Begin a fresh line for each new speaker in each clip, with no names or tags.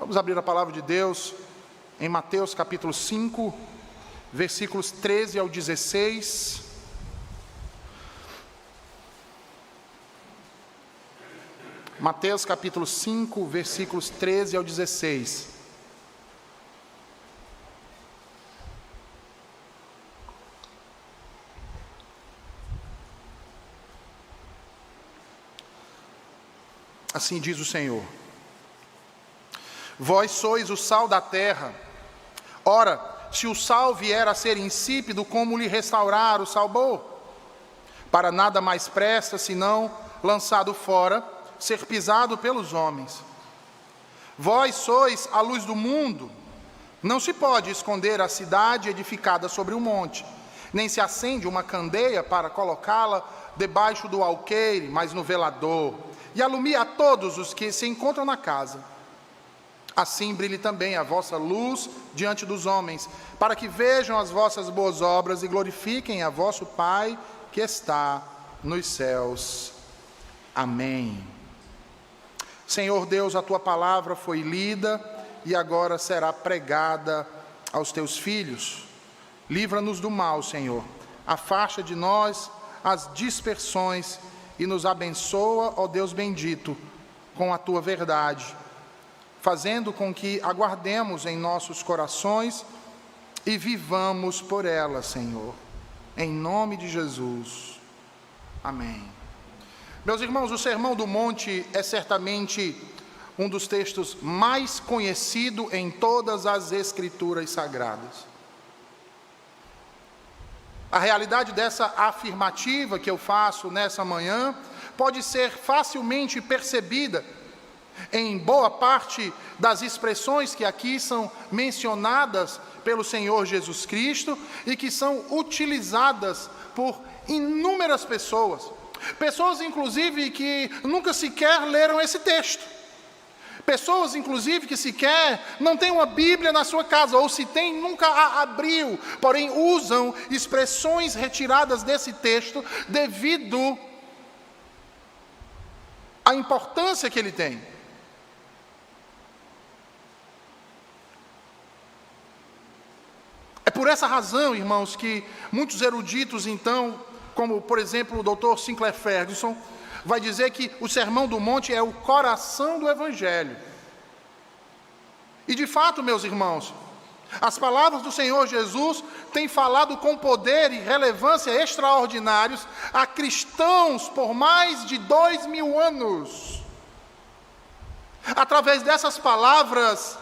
Vamos abrir a palavra de Deus em Mateus capítulo 5, versículos 13 ao 16. Mateus capítulo 5, versículos 13 ao 16. Assim diz o Senhor: Vós sois o sal da terra. Ora, se o sal vier a ser insípido, como lhe restaurar o sabor? Para nada mais presta, senão, lançado fora, ser pisado pelos homens. Vós sois a luz do mundo. Não se pode esconder a cidade edificada sobre um monte, nem se acende uma candeia para colocá-la debaixo do alqueire, mas no velador, e alumia a todos os que se encontram na casa. Assim brilhe também a vossa luz diante dos homens, para que vejam as vossas boas obras e glorifiquem a vosso Pai que está nos céus. Amém. Senhor Deus, a tua palavra foi lida e agora será pregada aos teus filhos. Livra-nos do mal, Senhor. Afasta de nós as dispersões e nos abençoa, ó Deus bendito, com a tua verdade, fazendo com que aguardemos em nossos corações e vivamos por ela, Senhor. Em nome de Jesus. Amém. Meus irmãos, o Sermão do Monte é certamente um dos textos mais conhecidos em todas as Escrituras Sagradas. A realidade dessa afirmativa que eu faço nessa manhã pode ser facilmente percebida em boa parte das expressões que aqui são mencionadas pelo Senhor Jesus Cristo e que são utilizadas por inúmeras pessoas. Pessoas, inclusive, que nunca sequer leram esse texto. Pessoas, inclusive, que sequer não têm uma Bíblia na sua casa, ou se tem, nunca a abriu, porém usam expressões retiradas desse texto devido à importância que ele tem. É por essa razão, irmãos, que muitos eruditos, então, como, por exemplo, o Dr. Sinclair Ferguson, vai dizer que o Sermão do Monte é o coração do Evangelho. E de fato, meus irmãos, as palavras do Senhor Jesus têm falado com poder e relevância extraordinários a cristãos por mais de 2000 anos. Através dessas palavras,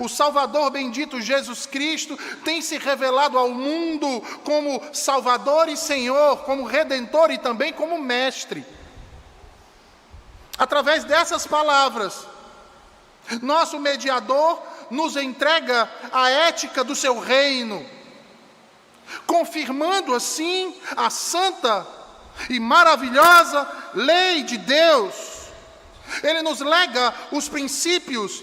o Salvador bendito Jesus Cristo tem se revelado ao mundo como Salvador e Senhor, como Redentor e também como Mestre. Através dessas palavras, nosso mediador nos entrega a ética do seu reino, confirmando assim a santa e maravilhosa lei de Deus. Ele nos lega os princípios,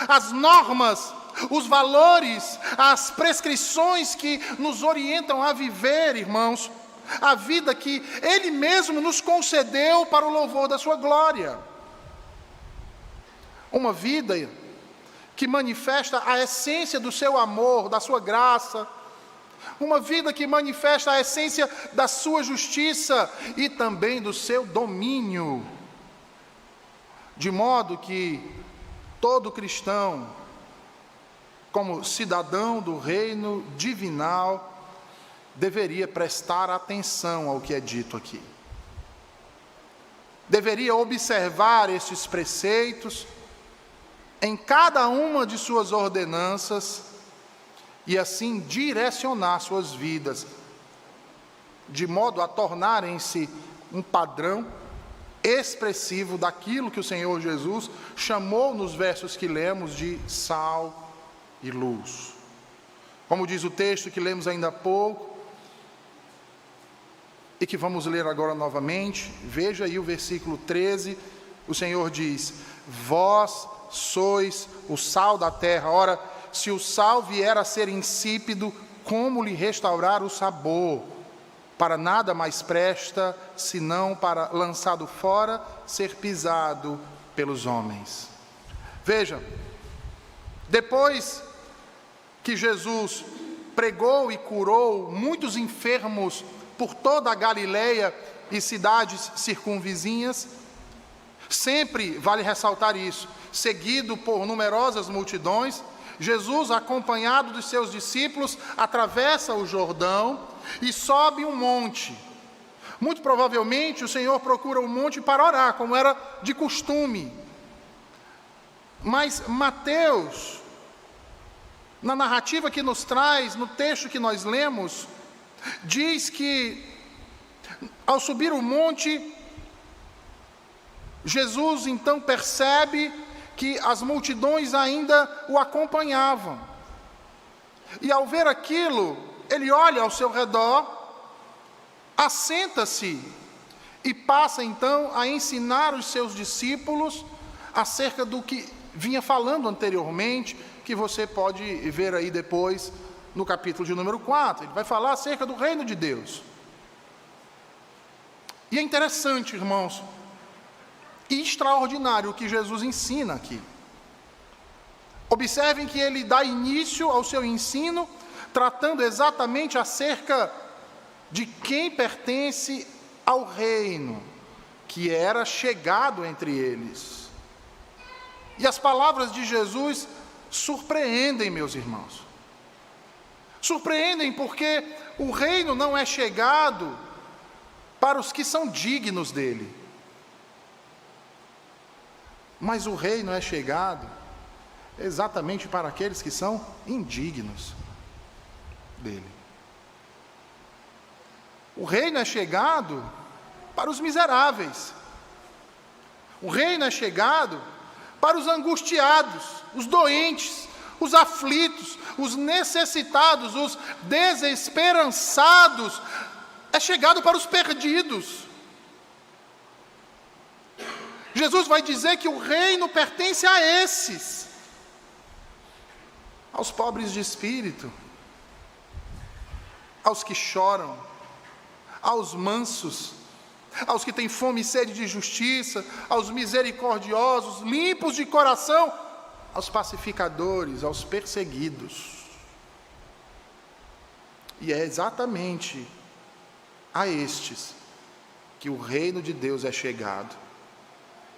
as normas, os valores, as prescrições que nos orientam a viver, irmãos, a vida que Ele mesmo nos concedeu para o louvor da sua glória. Uma vida que manifesta a essência do seu amor, da sua graça. Uma vida que manifesta a essência da sua justiça e também do seu domínio. De modo que todo cristão, como cidadão do reino divinal, deveria prestar atenção ao que é dito aqui. Deveria observar estes preceitos em cada uma de suas ordenanças e assim direcionar suas vidas, de modo a tornarem-se um padrão expressivo daquilo que o Senhor Jesus chamou nos versos que lemos de sal e luz. Como diz o texto que lemos ainda há pouco, e que vamos ler agora novamente, veja aí o versículo 13, o Senhor diz: Vós sois o sal da terra. Ora, se o sal vier a ser insípido, como lhe restaurar o sabor? Para nada mais presta, senão para, lançado fora, ser pisado pelos homens. Veja, Depois que Jesus pregou e curou muitos enfermos por toda a Galileia e cidades circunvizinhas, sempre vale ressaltar isso, seguido por numerosas multidões, Jesus, acompanhado dos seus discípulos, atravessa o Jordão e sobe um monte. Muito provavelmente o Senhor procura um monte para orar, como era de costume. Mas Mateus, na narrativa que nos traz, no texto que nós lemos, diz que ao subir o monte, Jesus então percebe que as multidões ainda o acompanhavam. E ao ver aquilo, ele olha ao seu redor, assenta-se e passa então a ensinar os seus discípulos acerca do que vinha falando anteriormente, que você pode ver aí depois no capítulo de número 4. Ele vai falar acerca do reino de Deus. E é interessante, irmãos, e extraordinário o que Jesus ensina aqui. Observem que ele dá início ao seu ensino tratando exatamente acerca de quem pertence ao reino, que era chegado entre eles. E as palavras de Jesus surpreendem, meus irmãos. Surpreendem porque o reino não é chegado para os que são dignos dele, mas o reino é chegado exatamente para aqueles que são indignos dele. O reino é chegado para os miseráveis. O reino é chegado para os angustiados, os doentes, os aflitos, os necessitados, os desesperançados. É chegado para os perdidos. Jesus vai dizer que o reino pertence a esses, aos pobres de espírito, aos que choram, aos mansos, aos que têm fome e sede de justiça, aos misericordiosos, limpos de coração, aos pacificadores, aos perseguidos. E é exatamente a estes que o reino de Deus é chegado.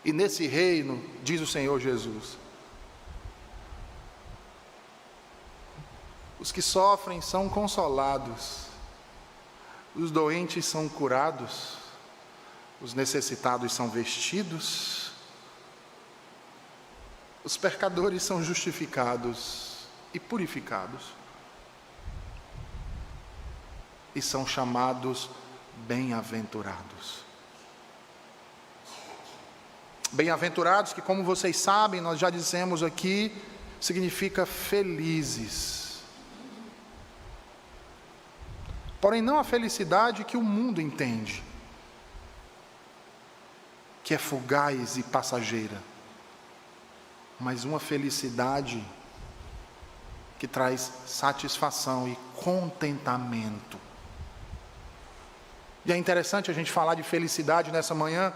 E nesse reino, diz o Senhor Jesus, os que sofrem são consolados, os doentes são curados, os necessitados são vestidos, os pecadores são justificados e purificados, e são chamados bem-aventurados. Bem-aventurados, que como vocês sabem, nós já dissemos aqui, significa felizes. Porém, não a felicidade que o mundo entende, que é fugaz e passageira, mas uma felicidade que traz satisfação e contentamento. E é interessante a gente falar de felicidade nessa manhã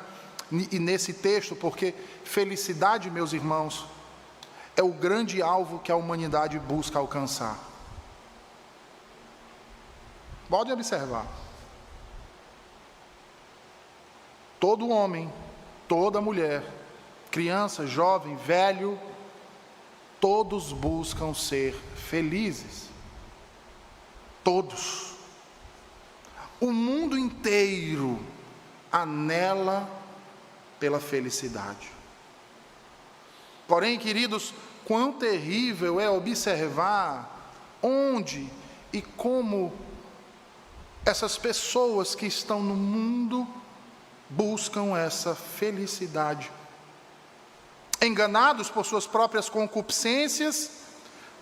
e nesse texto, porque felicidade, meus irmãos, é o grande alvo que a humanidade busca alcançar. Podem observar. Todo homem, toda mulher, criança, jovem, velho, todos buscam ser felizes. Todos. O mundo inteiro anela pela felicidade. Porém, queridos, quão terrível é observar onde e como essas pessoas que estão no mundo buscam essa felicidade. Enganados por suas próprias concupiscências,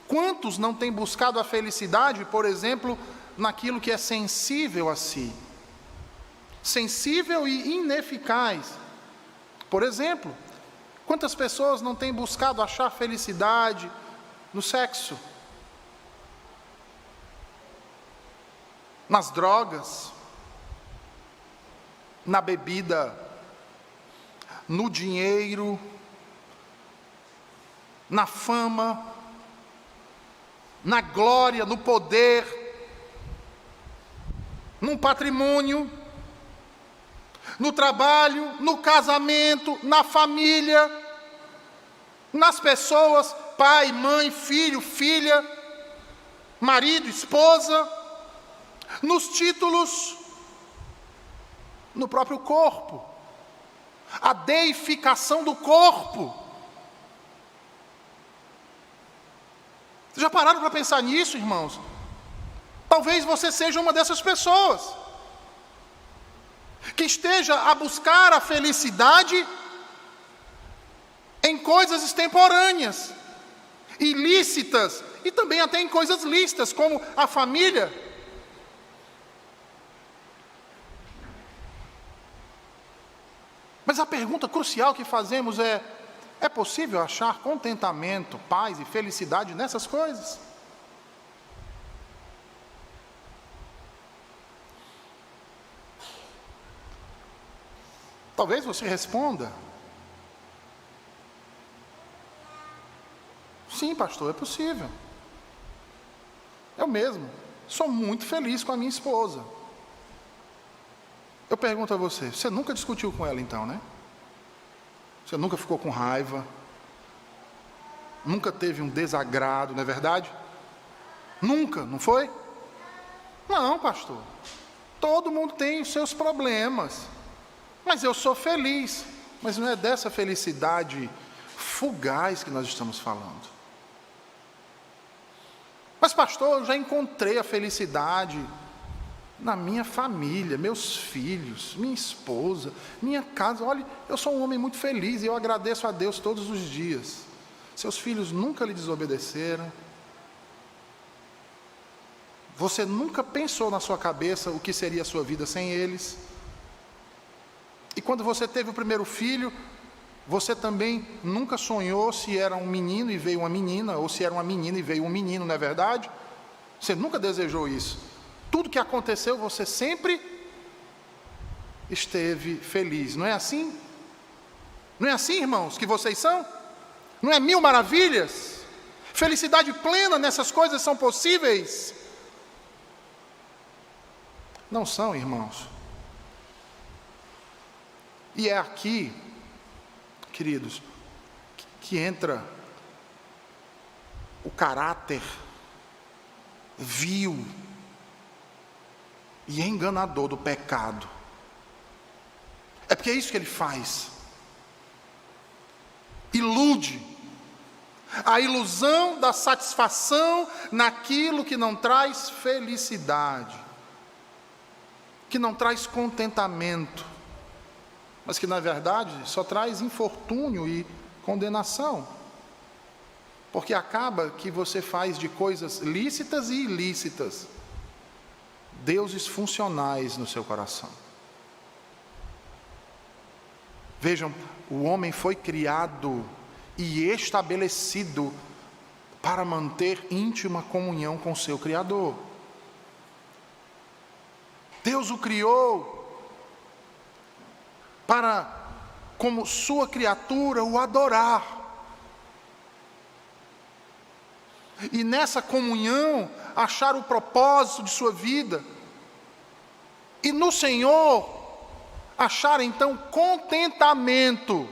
quantos não têm buscado a felicidade, por exemplo, naquilo que é sensível a si? Sensível e ineficaz. Por exemplo, quantas pessoas não têm buscado achar felicidade no sexo, nas drogas, na bebida, no dinheiro, na fama, na glória, no poder, no patrimônio, no trabalho, no casamento, na família, nas pessoas, pai, mãe, filho, filha, marido, esposa, nos títulos, no próprio corpo, a deificação do corpo. Vocês já pararam para pensar nisso, irmãos? Talvez você seja uma dessas pessoas que esteja a buscar a felicidade em coisas extemporâneas, ilícitas, e também até em coisas lícitas, como a família. Mas a pergunta crucial que fazemos é possível achar contentamento, paz e felicidade nessas coisas? Talvez você responda: sim, pastor, é possível. Eu mesmo sou muito feliz com a minha esposa. Eu pergunto a você, você nunca discutiu com ela então, né? Você nunca ficou com raiva? Nunca teve um desagrado, não é verdade? Nunca, não foi? Não, pastor. Todo mundo tem os seus problemas. Mas eu sou feliz. Mas não é dessa felicidade fugaz que nós estamos falando. Mas pastor, eu já encontrei a felicidade na minha família, meus filhos, minha esposa, minha casa. Olha, eu sou um homem muito feliz e eu agradeço a Deus todos os dias. Seus filhos nunca lhe desobedeceram. Você nunca pensou na sua cabeça o que seria a sua vida sem eles. E quando você teve o primeiro filho, você também nunca sonhou se era um menino e veio uma menina, ou se era uma menina e veio um menino, não é verdade? Você nunca desejou isso. Tudo que aconteceu, você sempre esteve feliz, não é assim? Não é assim, irmãos, que vocês são? Não é mil maravilhas? Felicidade plena nessas coisas são possíveis? Não são, irmãos. E é aqui, queridos, que entra o caráter vil e enganador do pecado. É porque é isso que ele faz. Ilude. A ilusão da satisfação naquilo que não traz felicidade, que não traz contentamento, mas que na verdade só traz infortúnio e condenação. Porque acaba que você faz de coisas lícitas e ilícitas deuses funcionais no seu coração. Vejam, o homem foi criado e estabelecido para manter íntima comunhão com seu Criador. Deus o criou para, como sua criatura, o adorar. E nessa comunhão, achar o propósito de sua vida. E no Senhor, achar então contentamento.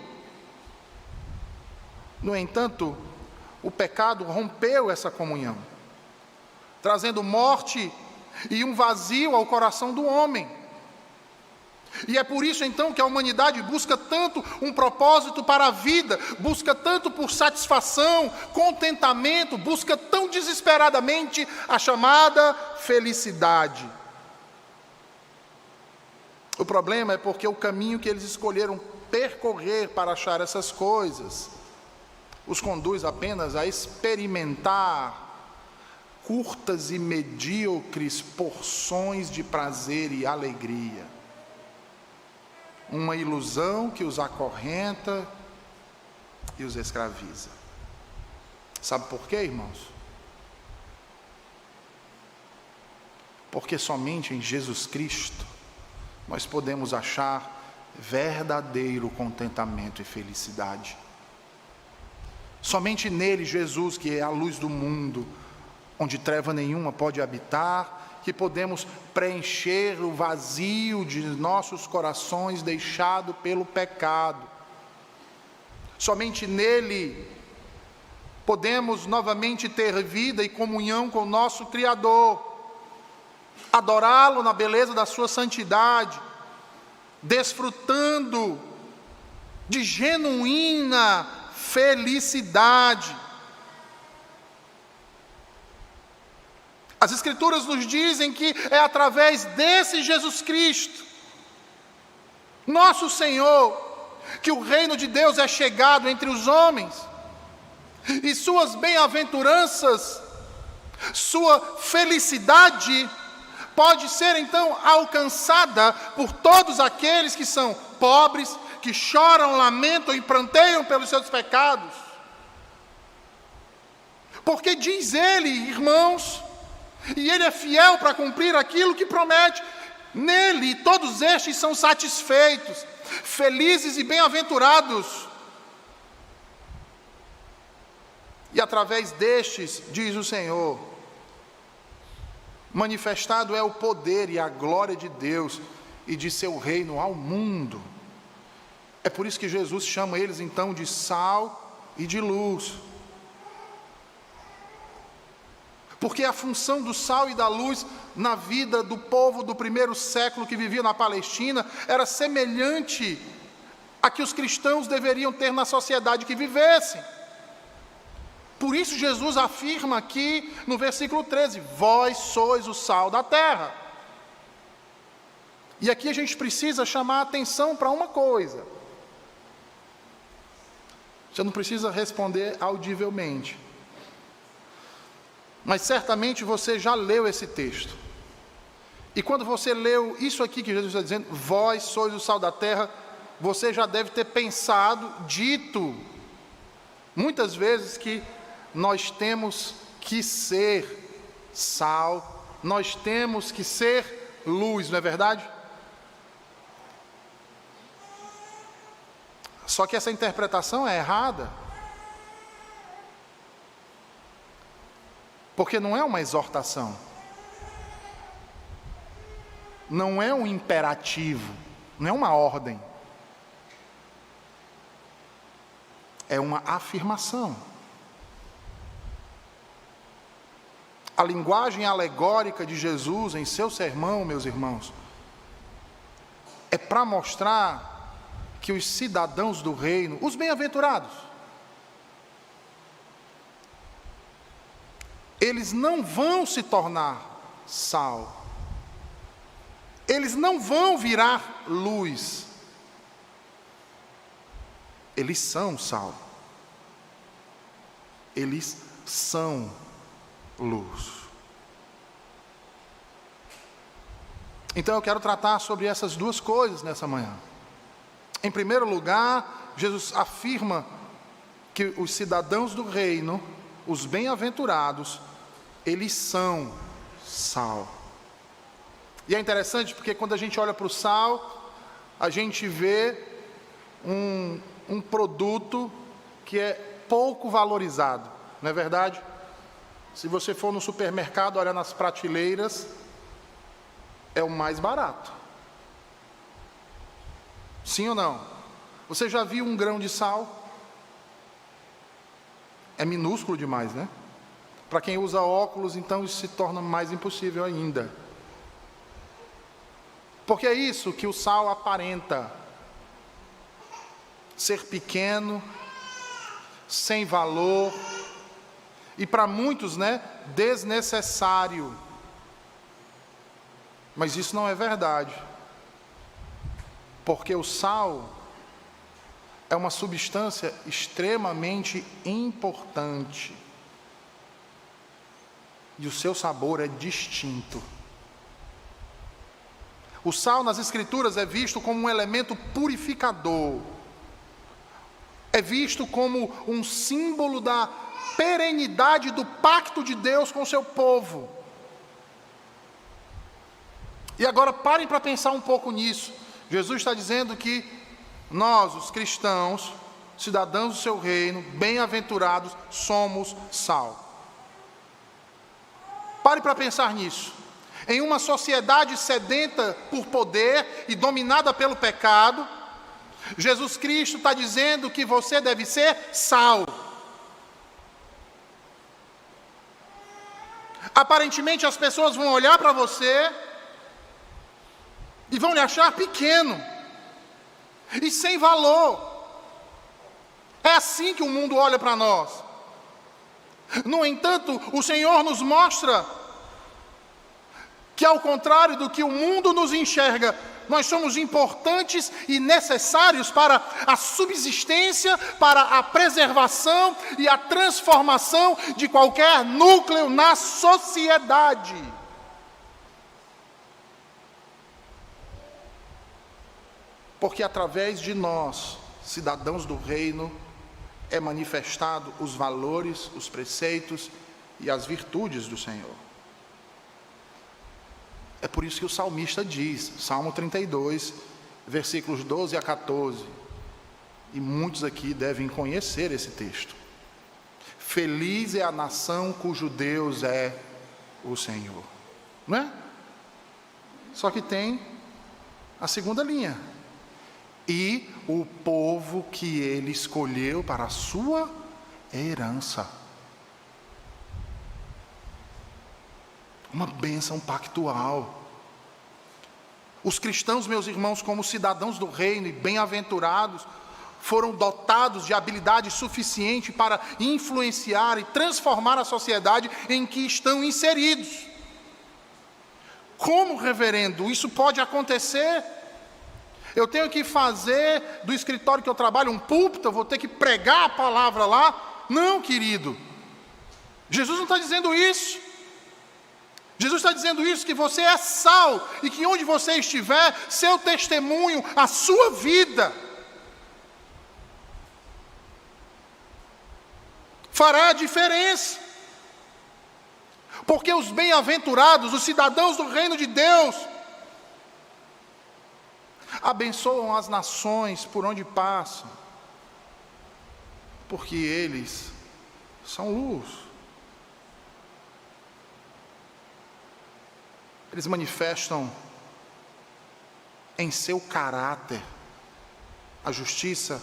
No entanto, o pecado rompeu essa comunhão, trazendo morte e um vazio ao coração do homem. E é por isso então que a humanidade busca tanto um propósito para a vida, busca tanto por satisfação, contentamento, busca tão desesperadamente a chamada felicidade. O problema é porque o caminho que eles escolheram percorrer para achar essas coisas os conduz apenas a experimentar curtas e medíocres porções de prazer e alegria. Uma ilusão que os acorrenta e os escraviza. Sabe por quê, irmãos? Porque somente em Jesus Cristo nós podemos achar verdadeiro contentamento e felicidade. Somente nele, Jesus, que é a luz do mundo, onde treva nenhuma pode habitar, que podemos preencher o vazio de nossos corações deixado pelo pecado. Somente nele podemos novamente ter vida e comunhão com o nosso Criador, adorá-lo na beleza da sua santidade, desfrutando de genuína felicidade. As Escrituras nos dizem que é através desse Jesus Cristo, nosso Senhor, que o reino de Deus é chegado entre os homens, e suas bem-aventuranças, sua felicidade, pode ser então alcançada por todos aqueles que são pobres, que choram, lamentam e pranteiam pelos seus pecados. Porque diz ele, irmãos, e ele é fiel para cumprir aquilo que promete, nele todos estes são satisfeitos, felizes e bem-aventurados. E através destes, diz o Senhor, manifestado é o poder e a glória de Deus e de seu reino ao mundo. É por isso que Jesus chama eles então de sal e de luz. Porque a função do sal e da luz na vida do povo do primeiro século que vivia na Palestina era semelhante a que os cristãos deveriam ter na sociedade que vivessem. Por isso Jesus afirma aqui no versículo 13, vós sois o sal da terra. E aqui a gente precisa chamar a atenção para uma coisa. Você não precisa responder audivelmente. Mas certamente você já leu esse texto. E quando você leu isso aqui que Jesus está dizendo, vós sois o sal da terra, você já deve ter pensado, dito, muitas vezes que nós temos que ser sal, nós temos que ser luz, não é verdade? Só que essa interpretação é errada. Porque não é uma exortação, não é um imperativo, não é uma ordem, é uma afirmação. A linguagem alegórica de Jesus em seu sermão, meus irmãos, é para mostrar que os cidadãos do reino, os bem-aventurados, eles não vão se tornar sal, eles não vão virar luz, eles são sal, eles são luz. Então eu quero tratar sobre essas duas coisas nessa manhã. Em primeiro lugar, Jesus afirma que os cidadãos do reino, os bem-aventurados, eles são sal. E é interessante porque quando a gente olha para o sal, a gente vê um produto que é pouco valorizado, não é verdade? Se você for no supermercado, olhar nas prateleiras, é o mais barato. Sim ou não? Você já viu um grão de sal? É minúsculo demais, né? Para quem usa óculos, então isso se torna mais impossível ainda. Porque é isso que o sal aparenta. Ser pequeno, sem valor, e para muitos, né, desnecessário. Mas isso não é verdade. Porque o sal é uma substância extremamente importante. E o seu sabor é distinto. O sal nas Escrituras é visto como um elemento purificador. É visto como um símbolo da perenidade do pacto de Deus com o seu povo. E agora parem para pensar um pouco nisso. Jesus está dizendo que nós, os cristãos, cidadãos do seu reino, bem-aventurados, somos sal. Pare para pensar nisso. Em uma sociedade sedenta por poder e dominada pelo pecado, Jesus Cristo está dizendo que você deve ser sal. Aparentemente as pessoas vão olhar para você e vão lhe achar pequeno e sem valor. É assim que o mundo olha para nós. No entanto, o Senhor nos mostra que, ao contrário do que o mundo nos enxerga, nós somos importantes e necessários para a subsistência, para a preservação e a transformação de qualquer núcleo na sociedade. Porque através de nós, cidadãos do reino, é manifestado os valores, os preceitos e as virtudes do Senhor. É por isso que o salmista diz, Salmo 32, versículos 12 a 14, e muitos aqui devem conhecer esse texto: feliz é a nação cujo Deus é o Senhor. Não é? Só que tem a segunda linha: e o povo que ele escolheu para a sua herança. Uma bênção pactual. Os cristãos, meus irmãos, como cidadãos do reino e bem-aventurados, foram dotados de habilidade suficiente para influenciar e transformar a sociedade em que estão inseridos. Como, reverendo, isso pode acontecer? Eu tenho que fazer do escritório que eu trabalho um púlpito, eu vou ter que pregar a palavra lá? Não, querido. Jesus não está dizendo isso. Jesus está dizendo isso, que você é sal, e que onde você estiver, seu testemunho, a sua vida, fará a diferença. Porque os bem-aventurados, os cidadãos do reino de Deus, abençoam as nações por onde passam, porque eles são luz. Eles manifestam em seu caráter a justiça,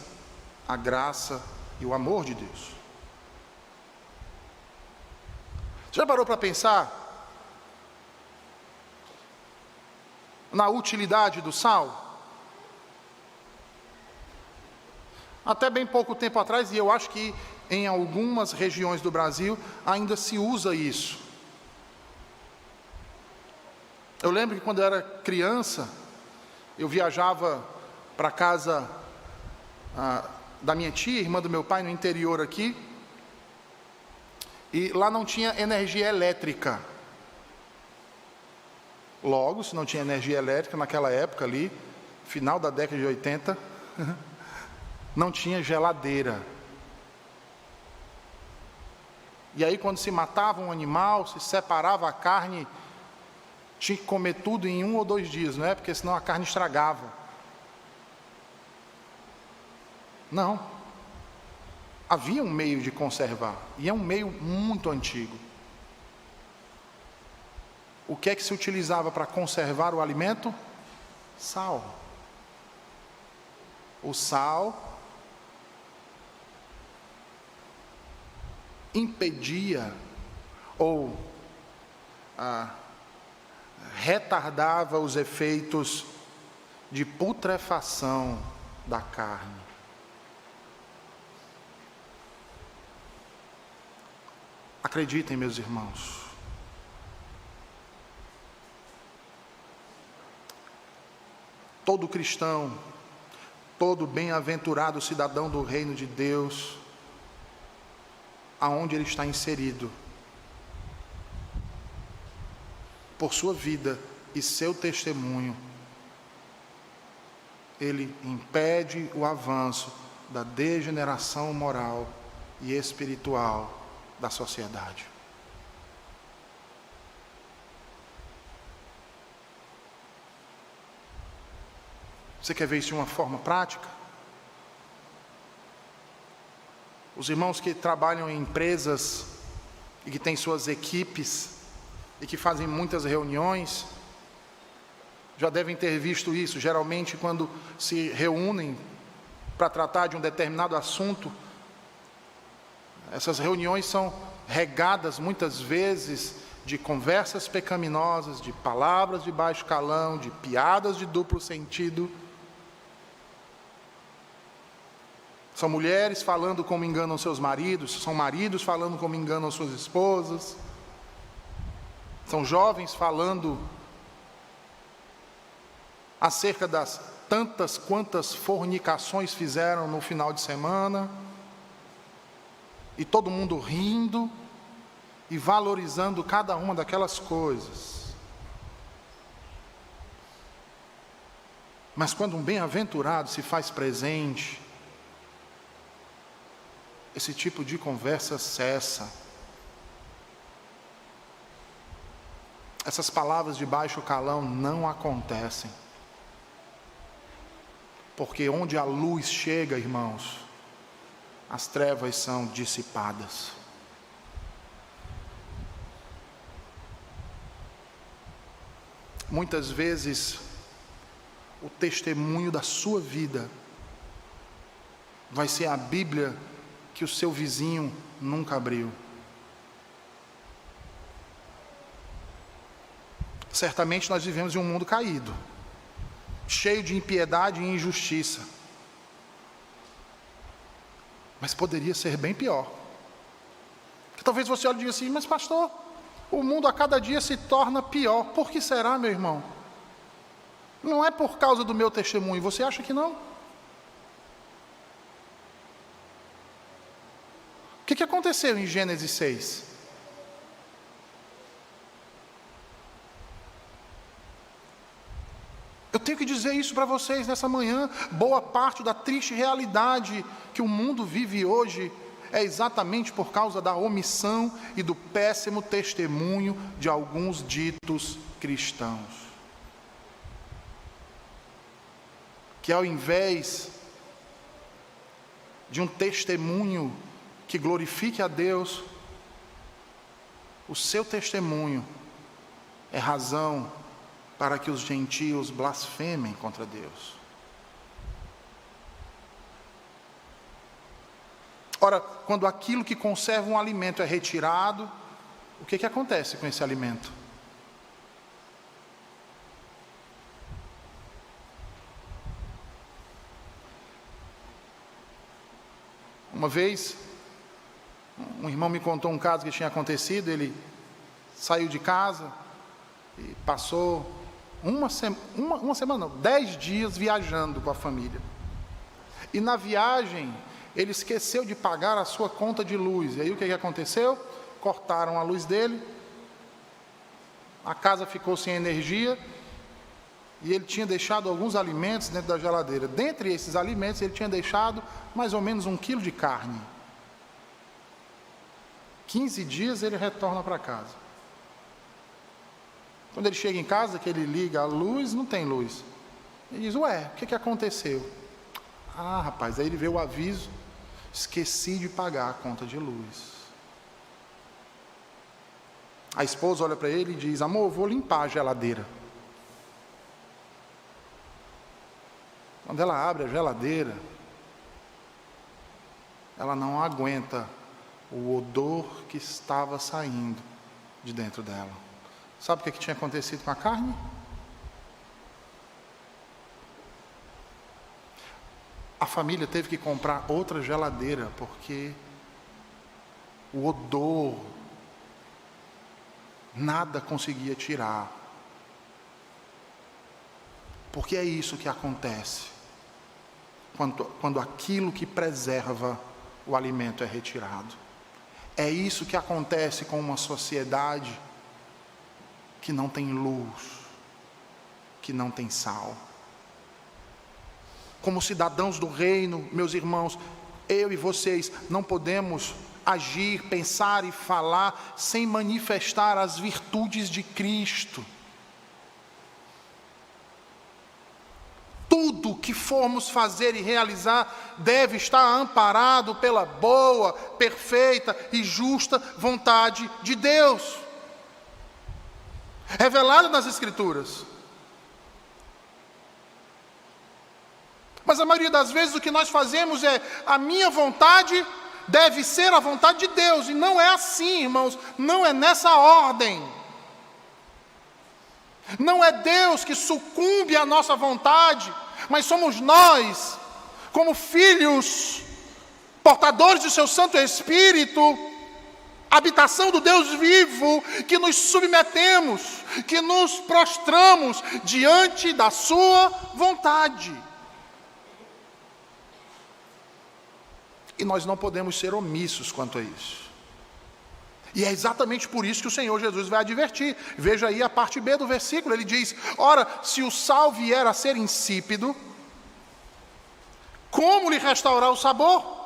a graça e o amor de Deus. Já parou para pensar na utilidade do sal? Até bem pouco tempo atrás, e eu acho que em algumas regiões do Brasil ainda se usa isso. Eu lembro que quando eu era criança, eu viajava para a casa da minha tia, irmã do meu pai, no interior aqui, e lá não tinha energia elétrica. Logo, se não tinha energia elétrica naquela época ali, final da década de 80, não tinha geladeira. E aí, quando se matava um animal, se separava a carne, tinha que comer tudo em 1 ou 2 dias, não é? Porque senão a carne estragava. Não. Havia um meio de conservar, e é um meio muito antigo. O que é que se utilizava para conservar o alimento? Sal. O sal impedia ou retardava os efeitos de putrefação da carne. Acreditem, meus irmãos, todo cristão, todo bem-aventurado cidadão do reino de Deus, aonde ele está inserido, por sua vida e seu testemunho, ele impede o avanço da degeneração moral e espiritual da sociedade. Você quer ver isso de uma forma prática? Os irmãos que trabalham em empresas e que têm suas equipes, e que fazem muitas reuniões, já devem ter visto isso. Geralmente, quando se reúnem para tratar de um determinado assunto, essas reuniões são regadas muitas vezes de conversas pecaminosas, de palavras de baixo calão, de piadas de duplo sentido. São mulheres falando como enganam seus maridos, são maridos falando como enganam suas esposas, são jovens falando acerca das tantas quantas fornicações fizeram no final de semana, e todo mundo rindo e valorizando cada uma daquelas coisas. Mas quando um bem-aventurado se faz presente, esse tipo de conversa cessa. Essas palavras de baixo calão não acontecem. Porque onde a luz chega, irmãos, as trevas são dissipadas. Muitas vezes, o testemunho da sua vida vai ser a Bíblia que o seu vizinho nunca abriu. Certamente nós vivemos em um mundo caído, cheio de impiedade e injustiça. Mas poderia ser bem pior. Porque talvez você olhe e diga assim: mas pastor, o mundo a cada dia se torna pior. Por que será, meu irmão? Não é por causa do meu testemunho, você acha que não? O que aconteceu em Gênesis 6? Eu tenho que dizer isso para vocês nessa manhã. Boa parte da triste realidade que o mundo vive hoje é exatamente por causa da omissão e do péssimo testemunho de alguns ditos cristãos. Que ao invés de um testemunho que glorifique a Deus, o seu testemunho é razão para que os gentios blasfemem contra Deus. Ora, quando aquilo que conserva um alimento é retirado, o que acontece com esse alimento? Uma vez, um irmão me contou um caso que tinha acontecido. Ele saiu de casa e passou uma semana, não, 10 dias viajando com a família. E na viagem, ele esqueceu de pagar a sua conta de luz. E aí o que aconteceu? Cortaram a luz dele, a casa ficou sem energia, e ele tinha deixado alguns alimentos dentro da geladeira. Dentre esses alimentos, ele tinha deixado mais ou menos 1 quilo de carne. 15 dias ele retorna para casa. Quando ele chega em casa, que ele liga a luz, não tem luz. Ele diz: ué, o que aconteceu? Ah, rapaz, aí ele vê o aviso: esqueci de pagar a conta de luz. A esposa olha para ele e diz: amor, vou limpar a geladeira. Quando ela abre a geladeira, ela não aguenta o odor que estava saindo de dentro dela. Sabe o que tinha acontecido com a carne? A família teve que comprar outra geladeira, porque o odor, nada conseguia tirar. Porque é isso que acontece quando aquilo que preserva o alimento é retirado. É isso que acontece com uma sociedade que não tem luz, que não tem sal. Como cidadãos do reino, meus irmãos, eu e vocês não podemos agir, pensar e falar sem manifestar as virtudes de Cristo. Tudo que formos fazer e realizar deve estar amparado pela boa, perfeita e justa vontade de Deus. revelado nas Escrituras. Mas a maioria das vezes o que nós fazemos é: a minha vontade deve ser a vontade de Deus. E não é assim, irmãos, não é nessa ordem. Não é Deus que sucumbe à nossa vontade, mas somos nós, como filhos, portadores do seu Santo Espírito, habitação do Deus vivo, que nos submetemos, que nos prostramos diante da sua vontade. E nós não podemos ser omissos quanto a isso. E é exatamente por isso que o Senhor Jesus vai advertir. Veja aí a parte B do versículo, ele diz: ora, se o sal vier a ser insípido, como lhe restaurar o sabor?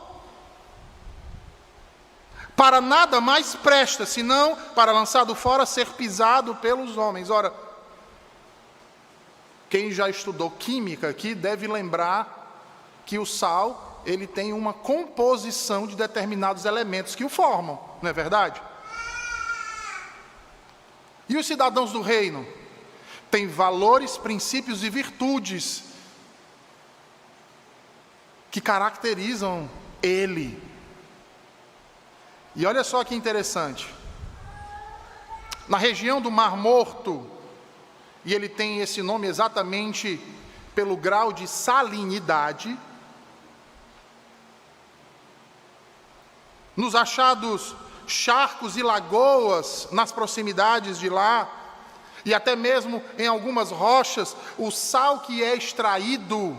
Para nada mais presta, senão para lançado fora, ser pisado pelos homens. Ora, quem já estudou química aqui deve lembrar que o sal, ele tem uma composição de determinados elementos que o formam, não é verdade? E os cidadãos do reino têm valores, princípios e virtudes que caracterizam ele. E olha só que interessante. Na região do Mar Morto, e ele tem esse nome exatamente pelo grau de salinidade, nos achados charcos e lagoas nas proximidades de lá, e até mesmo em algumas rochas, o sal que é extraído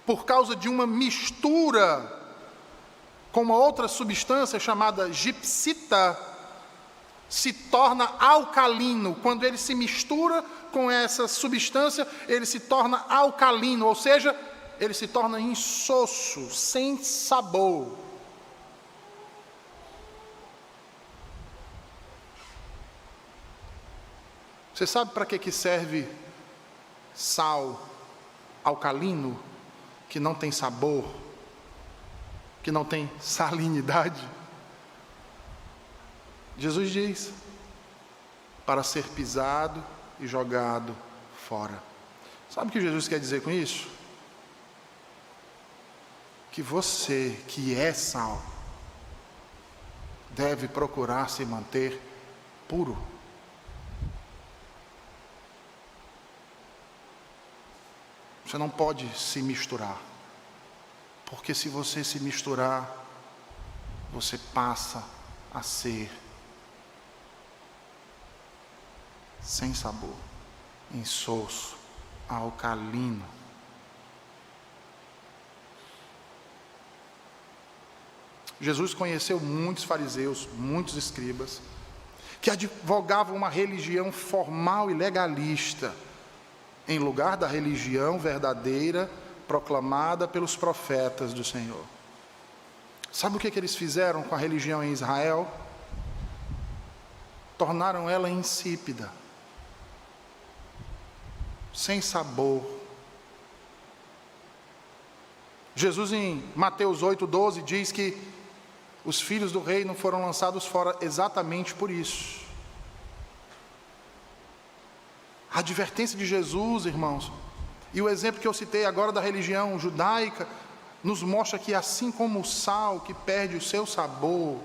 por causa de uma mistura com uma outra substância chamada gipsita, se torna alcalino. Quando ele se mistura com essa substância, ele se torna alcalino, ou seja, ele se torna insosso, sem sabor. Você sabe para que serve sal alcalino, que não tem sabor, que não tem salinidade? Jesus diz: para ser pisado e jogado fora. Sabe o que Jesus quer dizer com isso? Que você, que é sal, deve procurar se manter puro. Você não pode se misturar, porque se você se misturar, você passa a ser sem sabor, insosso, alcalino. Jesus conheceu muitos fariseus, muitos escribas, que advogavam uma religião formal e legalista, em lugar da religião verdadeira proclamada pelos profetas do Senhor. Sabe o que eles fizeram com a religião em Israel? Tornaram ela insípida, sem sabor. Jesus em Mateus 8,12 diz que os filhos do reino foram lançados fora exatamente por isso. A advertência de Jesus, irmãos, e o exemplo que eu citei agora da religião judaica, nos mostra que assim como o sal que perde o seu sabor,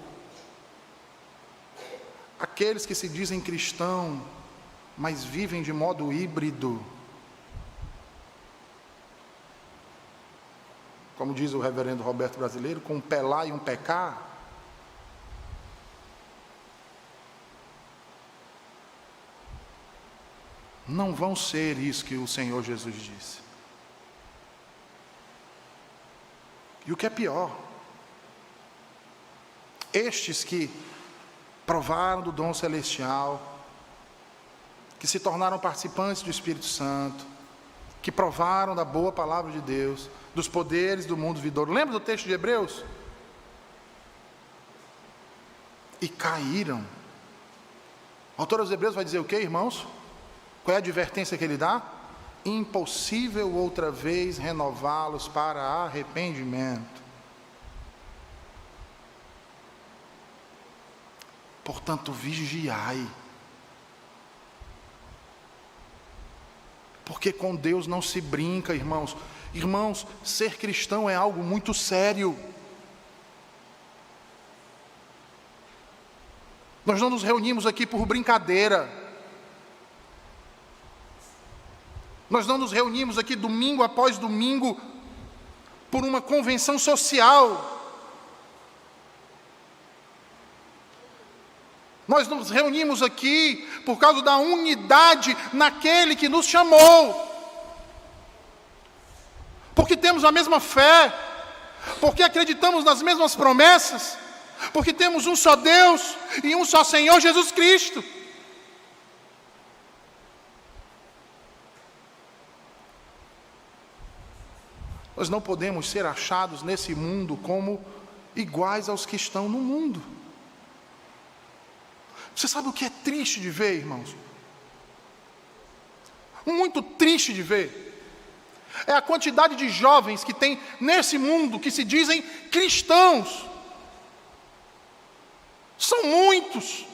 aqueles que se dizem cristão, mas vivem de modo híbrido, como diz o reverendo Roberto Brasileiro, com um pé lá e um pé cá, não vão ser isso que o Senhor Jesus disse. E o que é pior, estes que provaram do dom celestial, que se tornaram participantes do Espírito Santo, que provaram da boa palavra de Deus, dos poderes do mundo vindouro. Lembra do texto de Hebreus? E caíram. O autor aos Hebreus vai dizer o quê, irmãos? Qual é a advertência que ele dá? Impossível outra vez renová-los para arrependimento. Portanto, vigiai. Porque com Deus não se brinca, irmãos. Irmãos, ser cristão é algo muito sério. Nós não nos reunimos aqui por brincadeira. Nós não nos reunimos aqui domingo após domingo por uma convenção social. Nós nos reunimos aqui por causa da unidade naquele que nos chamou. Porque temos a mesma fé, porque acreditamos nas mesmas promessas, porque temos um só Deus e um só Senhor Jesus Cristo. Nós não podemos ser achados nesse mundo como iguais aos que estão no mundo. Você sabe o que é triste de ver, irmãos? Muito triste de ver. É a quantidade de jovens que tem nesse mundo que se dizem cristãos. São muitos.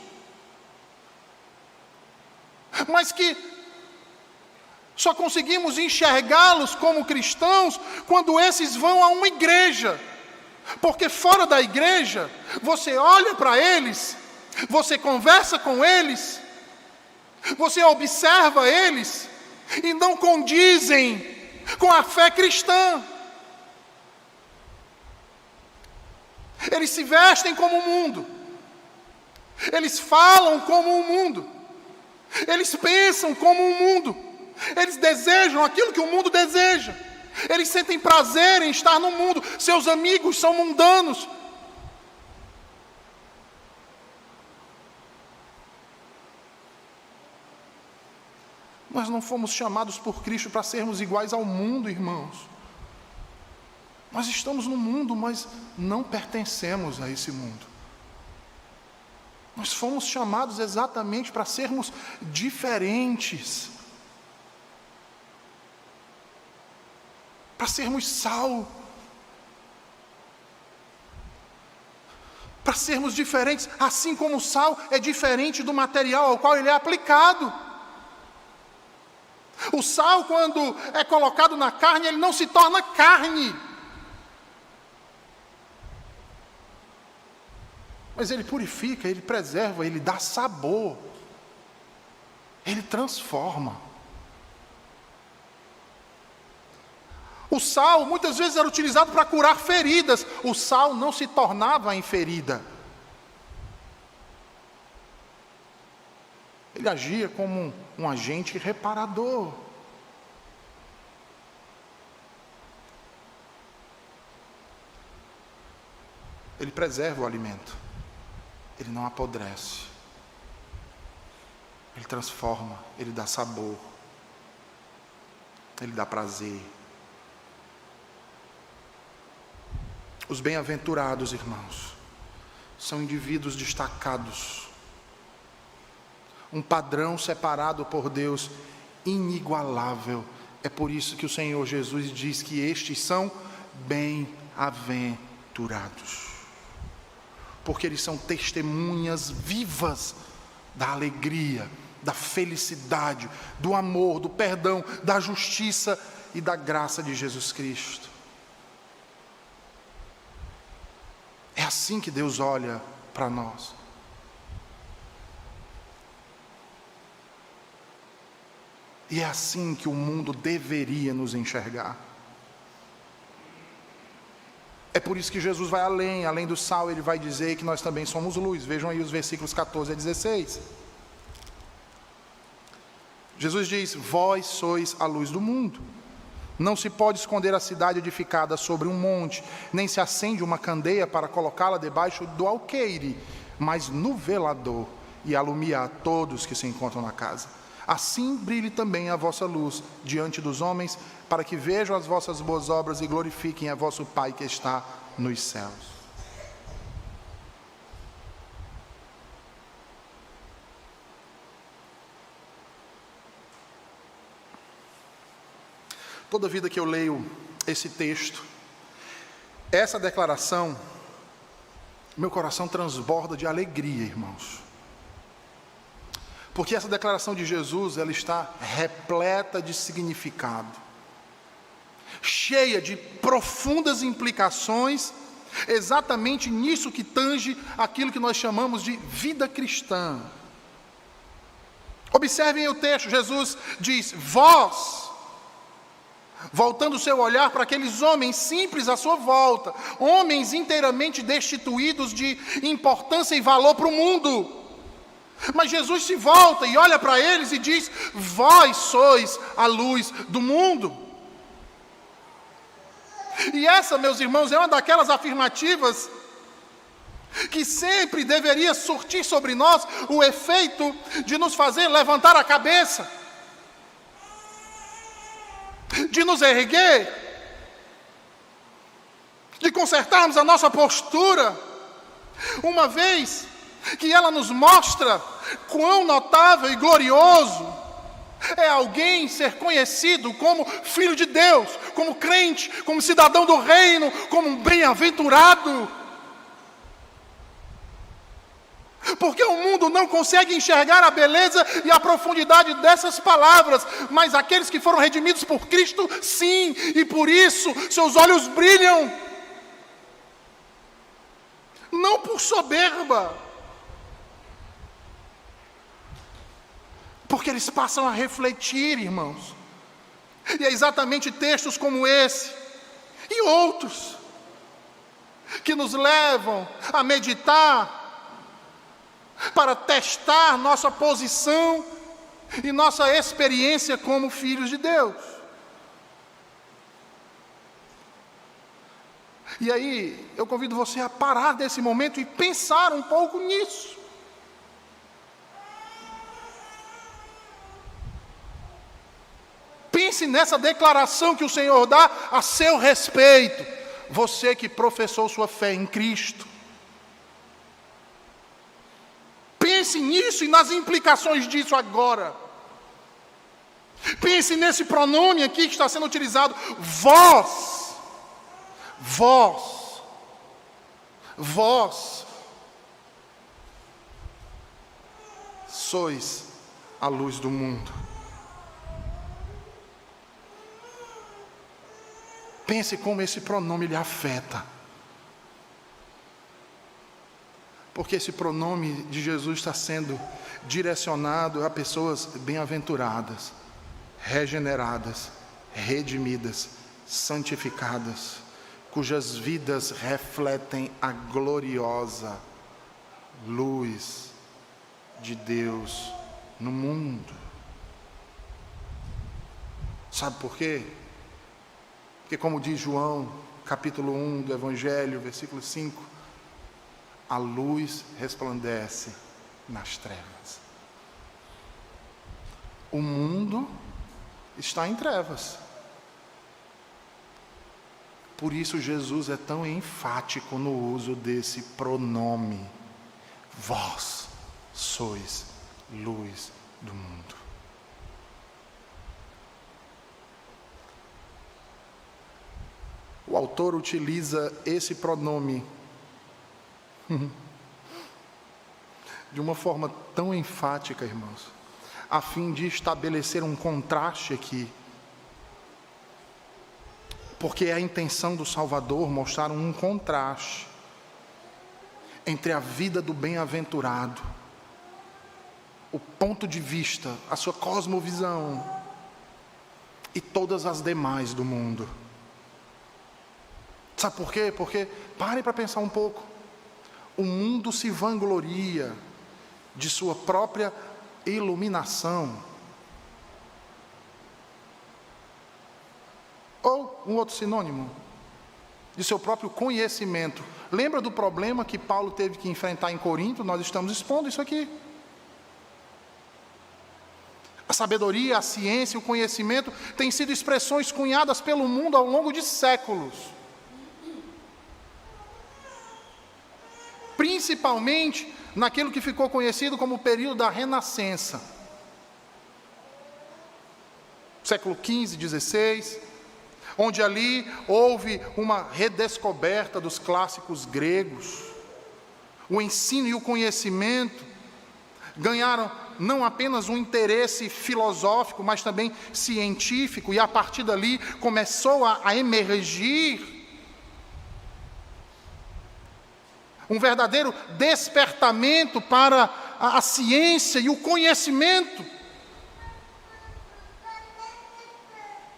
Mas que só conseguimos enxergá-los como cristãos quando esses vão a uma igreja. Porque fora da igreja, você olha para eles, você conversa com eles, você observa eles, e não condizem com a fé cristã. Eles se vestem como o mundo, eles falam como o mundo, eles pensam como o mundo, eles desejam aquilo que o mundo deseja, eles sentem prazer em estar no mundo, seus amigos são mundanos. Nós não fomos chamados por Cristo para sermos iguais ao mundo, irmãos. Nós estamos no mundo, mas não pertencemos a esse mundo. Nós fomos chamados exatamente para sermos diferentes. Para sermos sal. Para sermos diferentes, assim como o sal é diferente do material ao qual ele é aplicado. O sal, quando é colocado na carne, ele não se torna carne. Mas ele purifica, ele preserva, ele dá sabor. Ele transforma. O sal, muitas vezes, era utilizado para curar feridas. O sal não se tornava em ferida. Ele agia como um agente reparador. Ele preserva o alimento. Ele não apodrece. Ele transforma, ele dá sabor. Ele dá prazer. Os bem-aventurados, irmãos, são indivíduos destacados. Um padrão separado por Deus, inigualável. É por isso que o Senhor Jesus diz que estes são bem-aventurados. Porque eles são testemunhas vivas da alegria, da felicidade, do amor, do perdão, da justiça e da graça de Jesus Cristo. É assim que Deus olha para nós. E é assim que o mundo deveria nos enxergar. É por isso que Jesus vai além do sal, ele vai dizer que nós também somos luz. Vejam aí os versículos 14 a 16. Jesus diz: vós sois a luz do mundo. Não se pode esconder a cidade edificada sobre um monte, nem se acende uma candeia para colocá-la debaixo do alqueire, mas no velador, e alumiar todos que se encontram na casa. Assim brilhe também a vossa luz diante dos homens, para que vejam as vossas boas obras e glorifiquem a vosso Pai que está nos céus. Toda vida que eu leio esse texto, essa declaração, meu coração transborda de alegria, irmãos. Porque essa declaração de Jesus, ela está repleta de significado, cheia de profundas implicações, exatamente nisso que tange aquilo que nós chamamos de vida cristã. Observem o texto, Jesus diz: vós, voltando o seu olhar para aqueles homens simples à sua volta, homens inteiramente destituídos de importância e valor para o mundo. Mas Jesus se volta e olha para eles e diz: vós sois a luz do mundo. E essa, meus irmãos, é uma daquelas afirmativas que sempre deveria surtir sobre nós o efeito de nos fazer levantar a cabeça, de nos erguer, de consertarmos a nossa postura, uma vez que ela nos mostra quão notável e glorioso é alguém ser conhecido como filho de Deus, como crente, como cidadão do reino, como um bem-aventurado. Porque o mundo não consegue enxergar a beleza e a profundidade dessas palavras, mas aqueles que foram redimidos por Cristo, sim, e por isso seus olhos brilham, não por soberba, porque eles passam a refletir, irmãos. E é exatamente textos como esse e outros que nos levam a meditar, para testar nossa posição e nossa experiência como filhos de Deus. E aí, eu convido você a parar desse momento e pensar um pouco nisso. Pense nessa declaração que o Senhor dá a seu respeito, você que professou sua fé em Cristo. Pense nisso e nas implicações disso agora. Pense nesse pronome aqui que está sendo utilizado: vós. Vós. Vós sois a luz do mundo. Pense como esse pronome lhe afeta. Porque esse pronome de Jesus está sendo direcionado a pessoas bem-aventuradas, regeneradas, redimidas, santificadas, cujas vidas refletem a gloriosa luz de Deus no mundo. Sabe por quê? Porque, como diz João, capítulo 1 do Evangelho, versículo 5, a luz resplandece nas trevas. O mundo está em trevas. Por isso Jesus é tão enfático no uso desse pronome: vós sois luz do mundo. O autor utiliza esse pronome de uma forma tão enfática, irmãos, a fim de estabelecer um contraste aqui, porque é a intenção do Salvador mostrar um contraste entre a vida do bem-aventurado, o ponto de vista, a sua cosmovisão, e todas as demais do mundo. Sabe por quê? Porque, parem para pensar um pouco, o mundo se vangloria de sua própria iluminação. Ou um outro sinônimo, de seu próprio conhecimento. Lembra do problema que Paulo teve que enfrentar em Corinto? Nós estamos expondo isso aqui. A sabedoria, a ciência, o conhecimento têm sido expressões cunhadas pelo mundo ao longo de séculos. Principalmente naquilo que ficou conhecido como o período da Renascença. Século XV, XVI, onde ali houve uma redescoberta dos clássicos gregos. O ensino e o conhecimento ganharam não apenas um interesse filosófico, mas também científico, e a partir dali começou a emergir um verdadeiro despertamento para a ciência e o conhecimento,